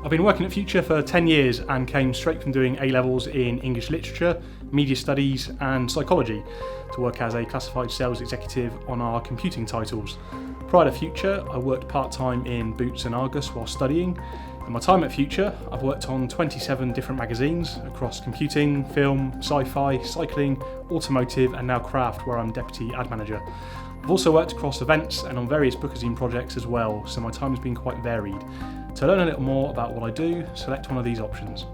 I've been working at Future for 10 years and came straight from doing A-levels in English literature, media studies and psychology to work as a classified sales executive on our computing titles. Prior to Future, I worked part-time in Boots and Argus while studying. In my time at Future, I've worked on 27 different magazines across computing, film, sci-fi, cycling, automotive and now craft, where I'm deputy ad manager. I've also worked across events and on various bookazine projects as well, so my time has been quite varied. To learn a little more about what I do, select one of these options.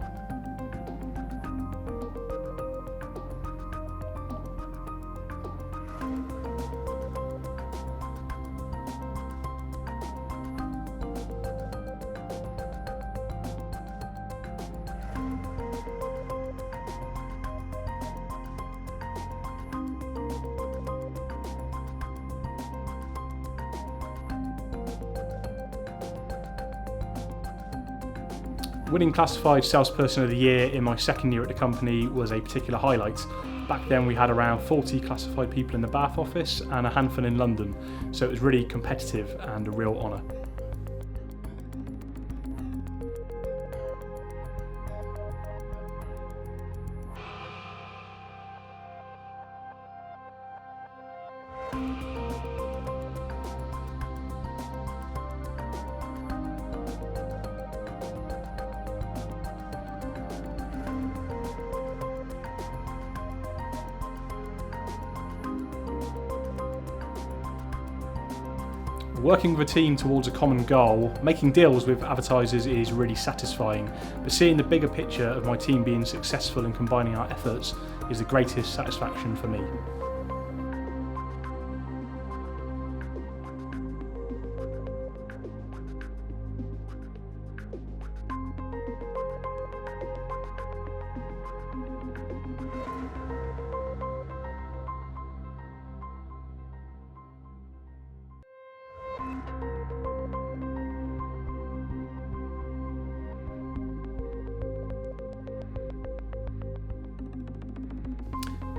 Winning Classified Salesperson of the Year in my second year at the company was a particular highlight. Back then we had around 40 classified people in the Bath office and a handful in London, so it was really competitive and a real honour. Working with a team towards a common goal, making deals with advertisers is really satisfying, but seeing the bigger picture of my team being successful and combining our efforts is the greatest satisfaction for me.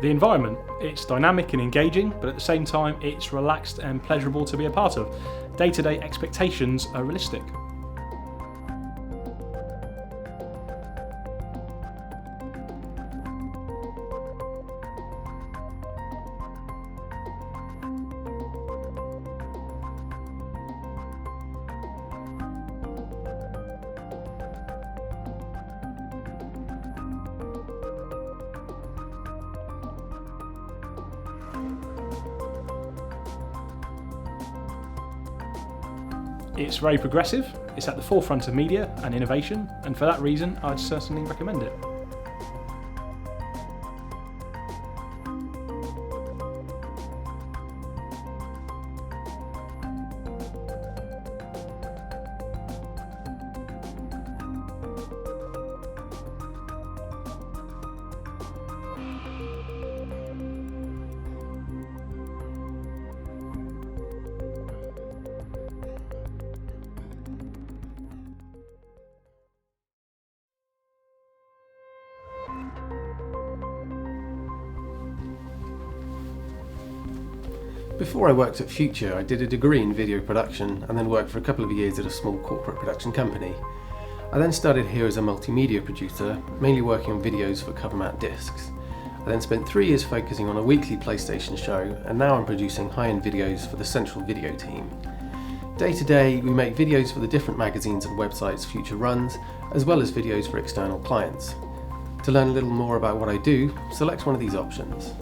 The environment, it's dynamic and engaging, but at the same time it's relaxed and pleasurable to be a part of. Day-to-day expectations are realistic. It's very progressive, it's at the forefront of media and innovation, and for that reason I'd certainly recommend it. Before I worked at Future, I did a degree in video production and then worked for a couple of years at a small corporate production company. I then started here as a multimedia producer, mainly working on videos for cover mat discs. I then spent 3 years focusing on a weekly PlayStation show, and now I'm producing high-end videos for the central video team. Day to day, we make videos for the different magazines and websites Future runs, as well as videos for external clients. To learn a little more about what I do, select one of these options.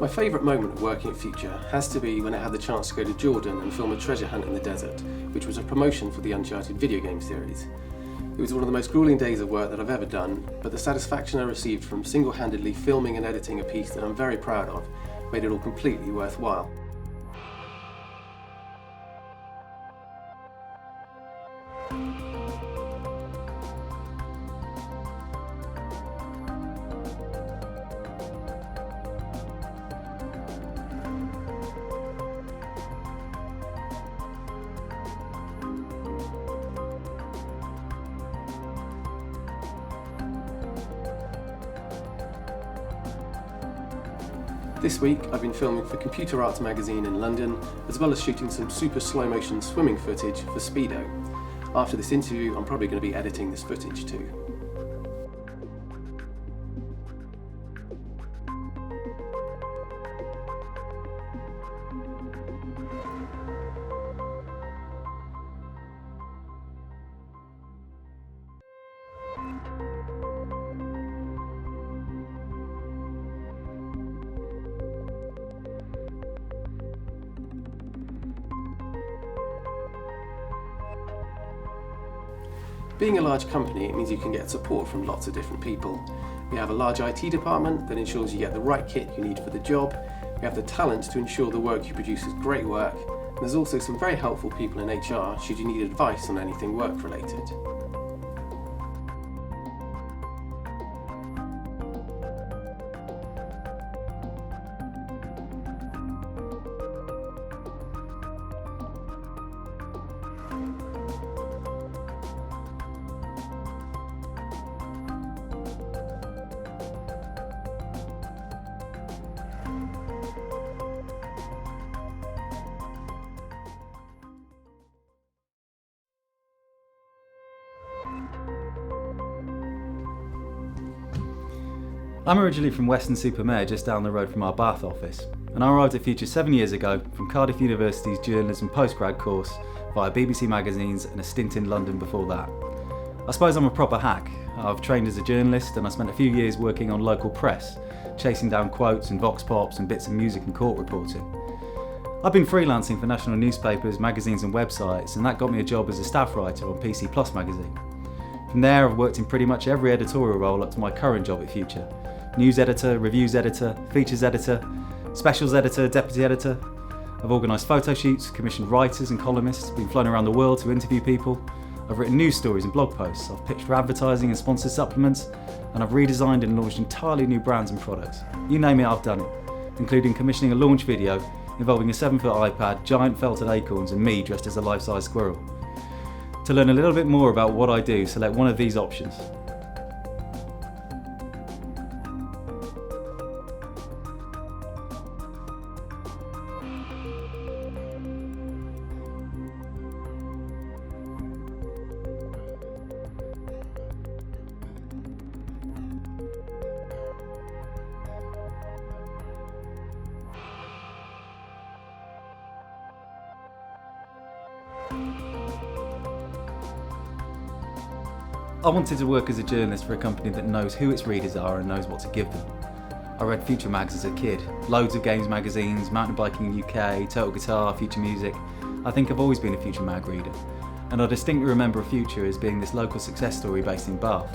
My favourite moment of working at Future has to be when I had the chance to go to Jordan and film a treasure hunt in the desert, which was a promotion for the Uncharted video game series. It was one of the most grueling days of work that I've ever done, but the satisfaction I received from single-handedly filming and editing a piece that I'm very proud of made it all completely worthwhile. This week I've been filming for Computer Arts magazine in London, as well as shooting some super slow motion swimming footage for Speedo. After this interview I'm probably going to be editing this footage too. Being a large company, it means you can get support from lots of different people. We have a large IT department that ensures you get the right kit you need for the job. We have the talent to ensure the work you produce is great work. And there's also some very helpful people in HR should you need advice on anything work related. I'm originally from Weston-super-Mare, just down the road from our Bath office, and I arrived at Future 7 years ago from Cardiff University's journalism postgrad course via BBC magazines and a stint in London before that. I suppose I'm a proper hack. I've trained as a journalist and I spent a few years working on local press, chasing down quotes and vox pops and bits of music and court reporting. I've been freelancing for national newspapers, magazines and websites, and that got me a job as a staff writer on PC Plus magazine. From there I've worked in pretty much every editorial role up to my current job at Future. News editor, reviews editor, features editor, specials editor, deputy editor. I've organised photo shoots, commissioned writers and columnists, been flown around the world to interview people. I've written news stories and blog posts, I've pitched for advertising and sponsored supplements, and I've redesigned and launched entirely new brands and products. You name it, I've done it, including commissioning a launch video involving a 7-foot iPad, giant felted acorns and me dressed as a life-size squirrel. To learn a little bit more about what I do, select one of these options. I wanted to work as a journalist for a company that knows who its readers are and knows what to give them. I read Future mags as a kid, loads of games magazines, mountain biking UK, Total Guitar, Future Music. I think I've always been a Future mag reader, and I distinctly remember Future as being this local success story based in Bath.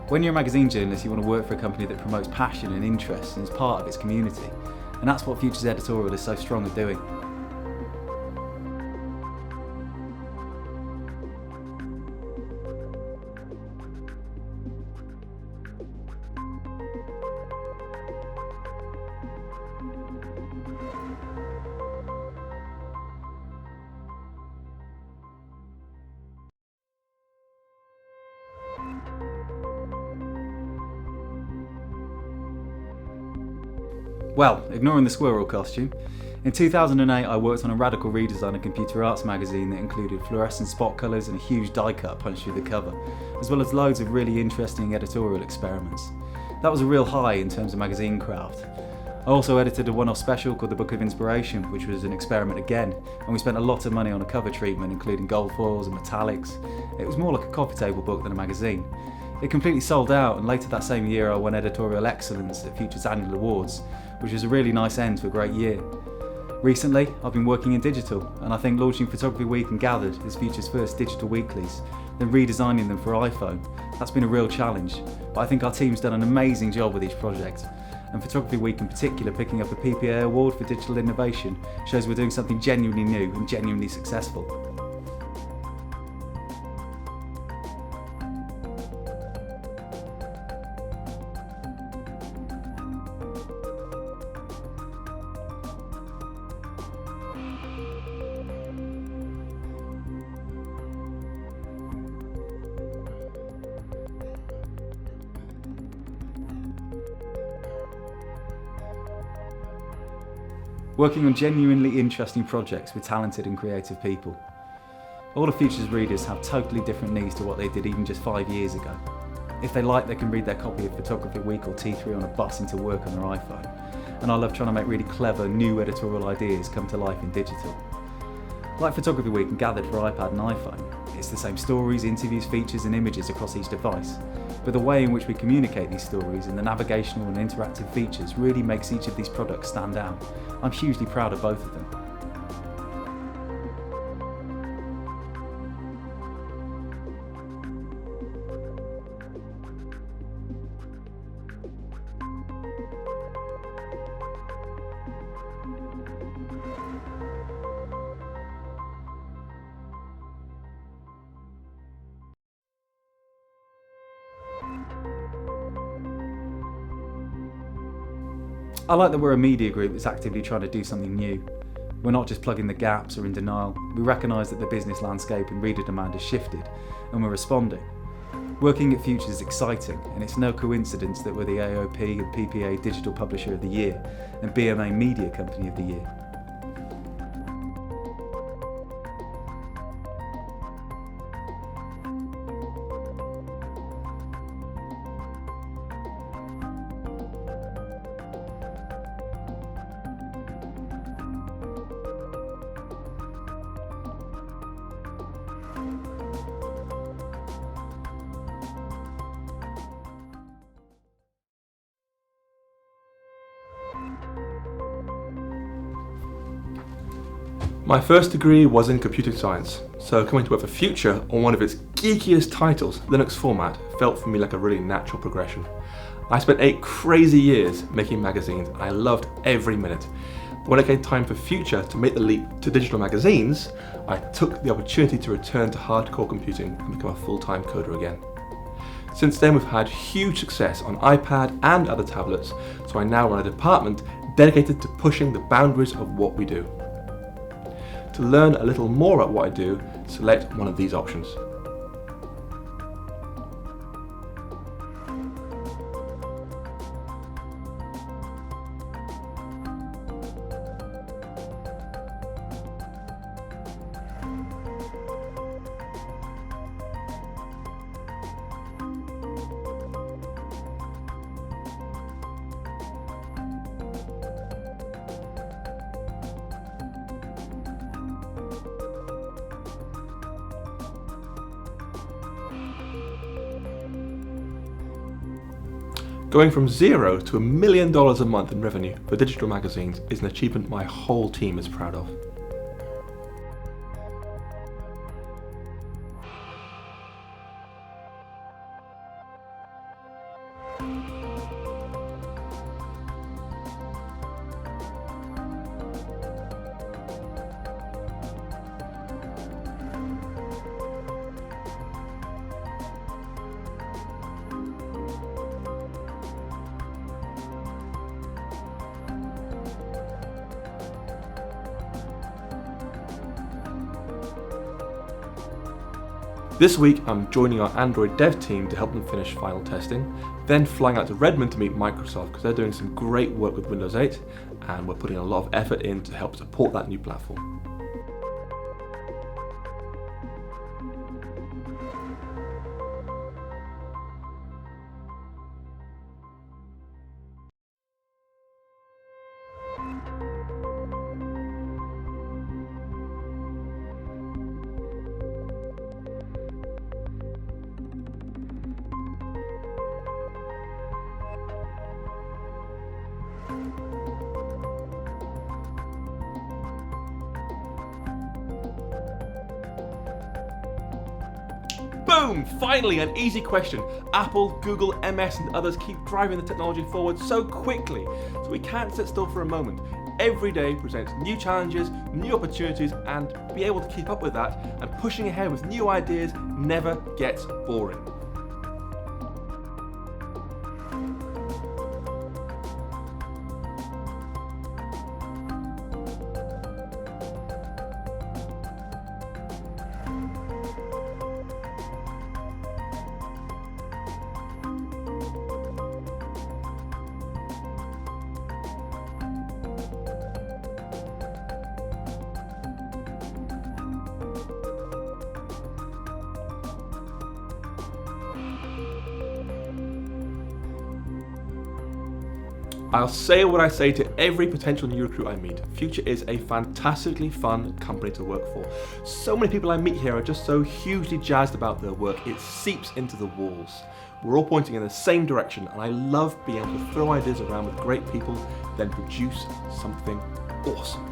When you're a magazine journalist, you want to work for a company that promotes passion and interest and is part of its community, and that's what Future's editorial is so strong at doing. Well, ignoring the squirrel costume, in 2008 I worked on a radical redesign of Computer Arts magazine that included fluorescent spot colours and a huge die cut punched through the cover, as well as loads of really interesting editorial experiments. That was a real high in terms of magazine craft. I also edited a one-off special called The Book of Inspiration, which was an experiment again, and we spent a lot of money on a cover treatment including gold foils and metallics. It was more like a coffee table book than a magazine. It completely sold out, and later that same year I won Editorial Excellence at Future's annual awards, which was a really nice end to a great year. Recently, I've been working in digital, and I think launching Photography Week and Gathered as Future's first digital weeklies, then redesigning them for iPhone, that's been a real challenge, but I think our team's done an amazing job with each project, and Photography Week in particular picking up a PPA award for digital innovation shows we're doing something genuinely new and genuinely successful. working on genuinely interesting projects with talented and creative people. All the Future's readers have totally different needs to what they did even just 5 years ago. If they like, they can read their copy of Photography Week or T3 on a bus into work on their iPhone. And I love trying to make really clever, new editorial ideas come to life in digital. Like Photography Week and Gathered for iPad and iPhone, it's the same stories, interviews, features and images across each device. But the way in which we communicate these stories and the navigational and interactive features really makes each of these products stand out. I'm hugely proud of both of them. I like that we're a media group that's actively trying to do something new. We're not just plugging the gaps or in denial. We recognise that the business landscape and reader demand has shifted, and we're responding. Working at Future is exciting, and it's no coincidence that we're the AOP and PPA Digital Publisher of the Year and BMA Media Company of the Year. My first degree was in computer science, so coming to work for Future on one of its geekiest titles, Linux Format, felt for me like a really natural progression. I spent 8 crazy years making magazines. I loved every minute. When it came time for Future to make the leap to digital magazines, I took the opportunity to return to hardcore computing and become a full-time coder again. Since then, we've had huge success on iPad and other tablets, so I now run a department dedicated to pushing the boundaries of what we do. To learn a little more about what I do, select one of these options. Going from zero to $1 million a month in revenue for digital magazines is an achievement my whole team is proud of. This week I'm joining our Android dev team to help them finish final testing, then flying out to Redmond to meet Microsoft because they're doing some great work with Windows 8 and we're putting a lot of effort in to help support that new platform. Boom! Finally, an easy question. Apple, Google, MS and others keep driving the technology forward so quickly, so we can't sit still for a moment. Every day presents new challenges, new opportunities, and to be able to keep up with that and pushing ahead with new ideas never gets boring. I'll say what I say to every potential new recruit I meet. Future is a fantastically fun company to work for. So many people I meet here are just so hugely jazzed about their work, it seeps into the walls. We're all pointing in the same direction, and I love being able to throw ideas around with great people, then produce something awesome.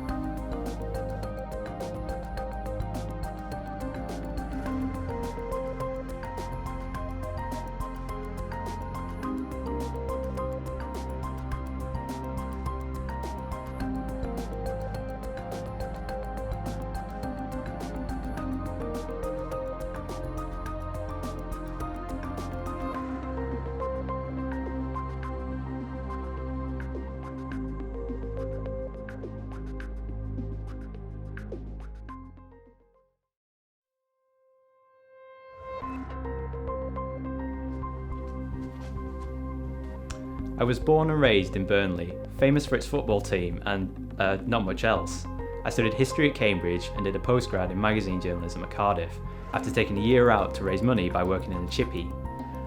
I was born and raised in Burnley, famous for its football team and not much else. I studied history at Cambridge and did a postgrad in magazine journalism at Cardiff, after taking a year out to raise money by working in a chippy.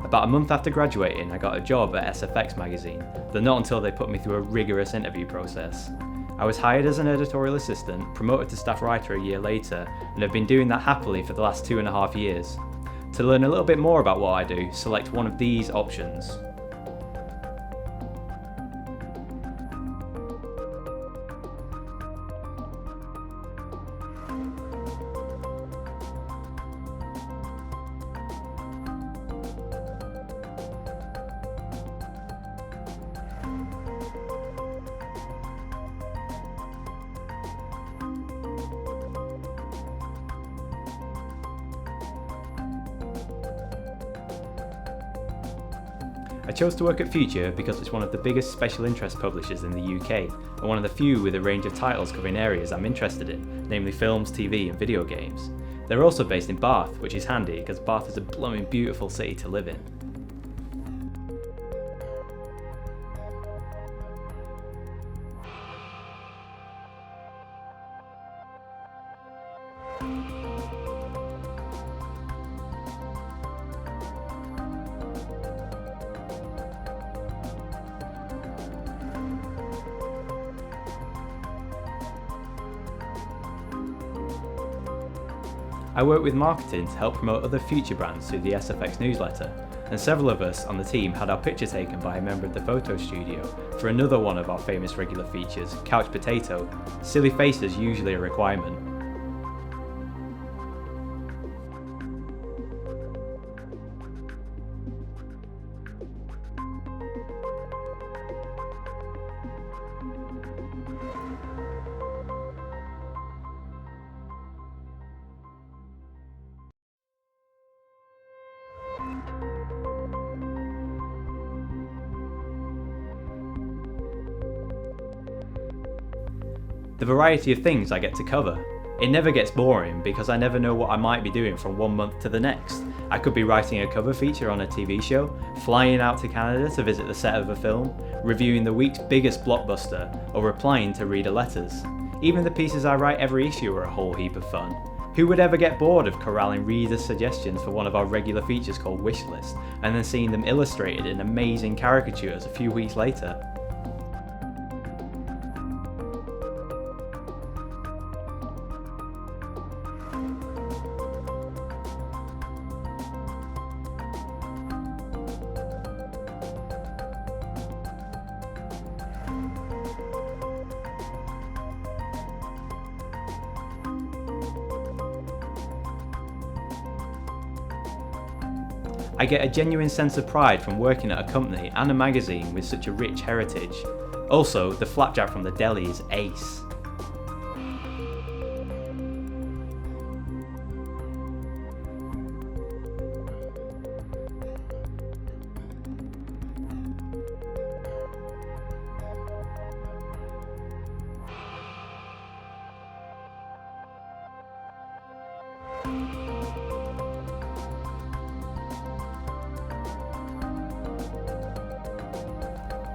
About a month after graduating, I got a job at SFX magazine, though not until they put me through a rigorous interview process. I was hired as an editorial assistant, promoted to staff writer a year later, and have been doing that happily for the last 2.5 years. To learn a little bit more about what I do, select one of these options. I chose to work at Future because it's one of the biggest special interest publishers in the UK, and one of the few with a range of titles covering areas I'm interested in, namely films, TV and video games. They're also based in Bath, which is handy because Bath is a blooming beautiful city to live in. I work with marketing to help promote other Future brands through the SFX newsletter, and several of us on the team had our picture taken by a member of the photo studio for another one of our famous regular features, Couch Potato. Silly faces usually a requirement. The variety of things I get to cover. It never gets boring because I never know what I might be doing from one month to the next. I could be writing a cover feature on a TV show, flying out to Canada to visit the set of a film, reviewing the week's biggest blockbuster, or replying to reader letters. Even the pieces I write every issue are a whole heap of fun. Who would ever get bored of corralling readers' suggestions for one of our regular features called Wishlist, and then seeing them illustrated in amazing caricatures a few weeks later? I get a genuine sense of pride from working at a company and a magazine with such a rich heritage. Also, the flapjack from the deli is ace.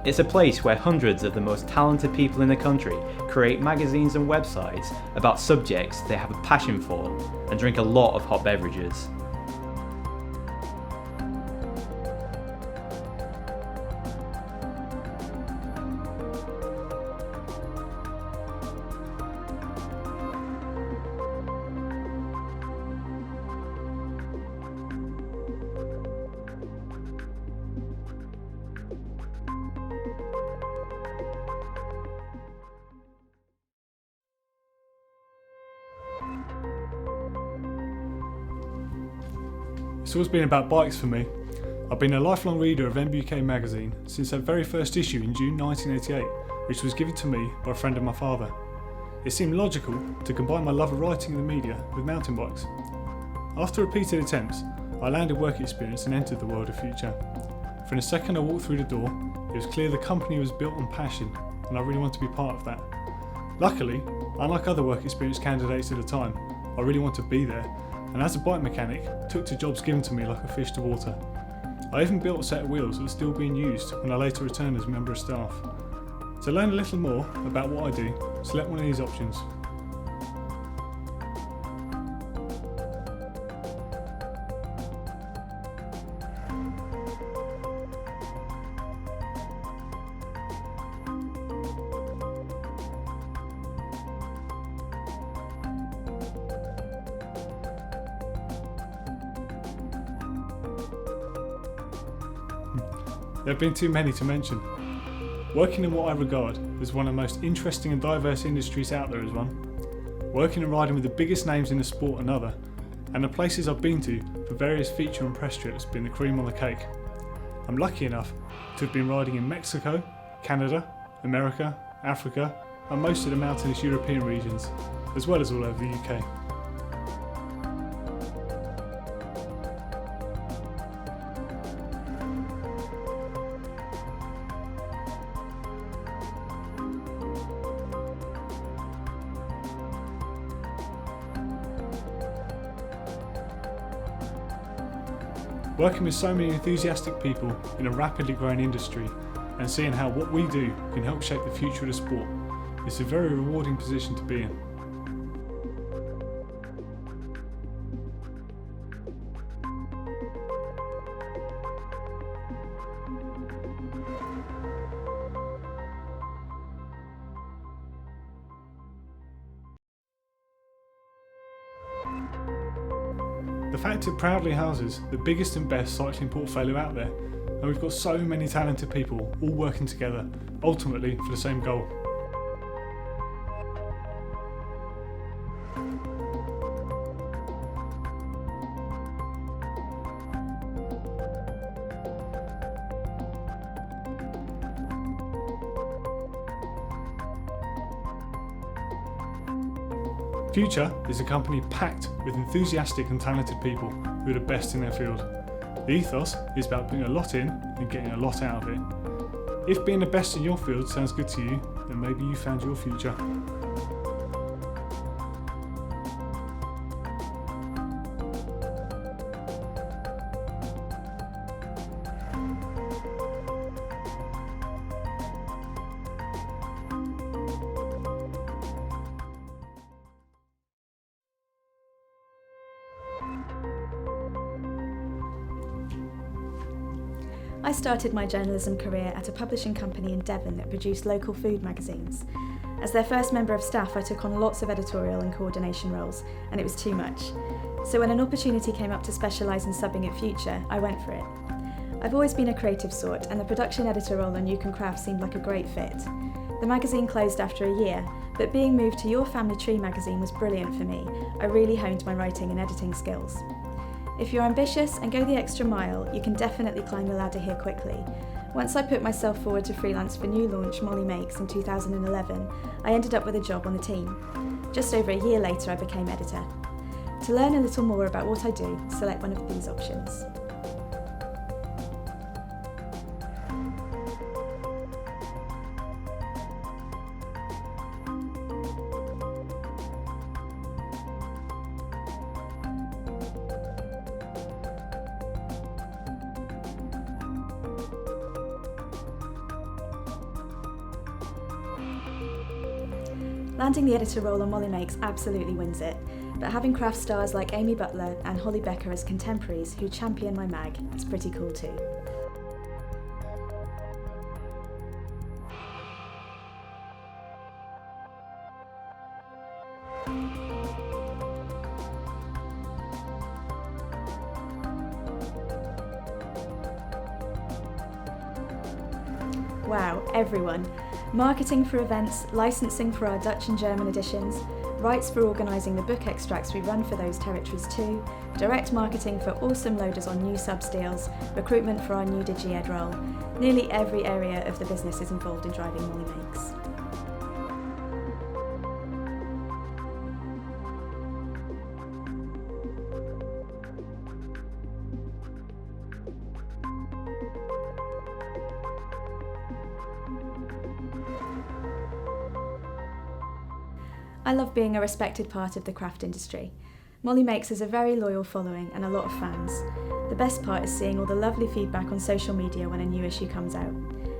It's a place where hundreds of the most talented people in the country create magazines and websites about subjects they have a passion for and drink a lot of hot beverages. It's always been about bikes for me. I've been a lifelong reader of MBUK magazine since their very first issue in June 1988, which was given to me by a friend of my father. It seemed logical to combine my love of writing and the media with mountain bikes. After repeated attempts, I landed work experience and entered the world of Future. From the second I walked through the door, it was clear the company was built on passion, and I really wanted to be part of that. Luckily, unlike other work experience candidates at the time, I really wanted to be there, and as a bike mechanic, took to jobs given to me like a fish to water. I even built a set of wheels that were still being used when I later returned as a member of staff. To learn a little more about what I do, select one of these options. There have been too many to mention. Working in what I regard as one of the most interesting and diverse industries out there is one. Working and riding with the biggest names in the sport another. And the places I've been to for various feature and press trips have been the cream on the cake. I'm lucky enough to have been riding in Mexico, Canada, America, Africa, and most of the mountainous European regions, as well as all over the UK. Working with so many enthusiastic people in a rapidly growing industry and seeing how what we do can help shape the future of the sport, it's a very rewarding position to be in. The factory proudly houses the biggest and best cycling portfolio out there, and we've got so many talented people all working together, ultimately for the same goal. Future is a company packed with enthusiastic and talented people who are the best in their field. The ethos is about putting a lot in and getting a lot out of it. If being the best in your field sounds good to you, then maybe you found your future. I started my journalism career at a publishing company in Devon that produced local food magazines. As their first member of staff, I took on lots of editorial and coordination roles, and it was too much. So when an opportunity came up to specialise in subbing at Future, I went for it. I've always been a creative sort, and the production editor role on Yukon Craft seemed like a great fit. The magazine closed after a year, but being moved to Your Family Tree magazine was brilliant for me. I really honed my writing and editing skills. If you're ambitious and go the extra mile, you can definitely climb the ladder here quickly. Once I put myself forward to freelance for new launch Molly Makes in 2011, I ended up with a job on the team. Just over a year later, I became editor. To learn a little more about what I do, select one of these options. Landing the editor role on Molly Makes absolutely wins it, but having craft stars like Amy Butler and Holly Becker as contemporaries who champion my mag is pretty cool too. Wow, everyone. Marketing for events, licensing for our Dutch and German editions, rights for organising the book extracts we run for those territories too, direct marketing for awesome loaders on new subs deals, recruitment for our new DigiEd role. Nearly every area of the business is involved in driving Molly Makes. I love being a respected part of the craft industry. Molly Makes has a very loyal following and a lot of fans. The best part is seeing all the lovely feedback on social media when a new issue comes out.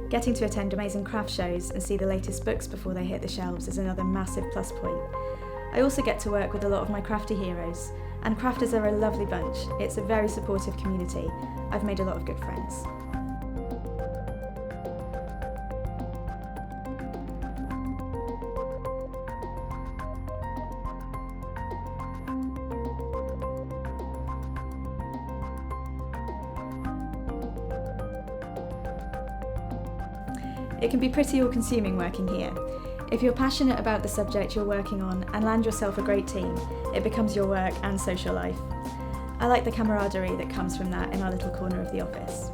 Getting to attend amazing craft shows and see the latest books before they hit the shelves is another massive plus point. I also get to work with a lot of my crafty heroes, and crafters are a lovely bunch. It's a very supportive community. I've made a lot of good friends. It can be pretty all-consuming working here. If you're passionate about the subject you're working on and land yourself a great team, it becomes your work and social life. I like the camaraderie that comes from that in our little corner of the office.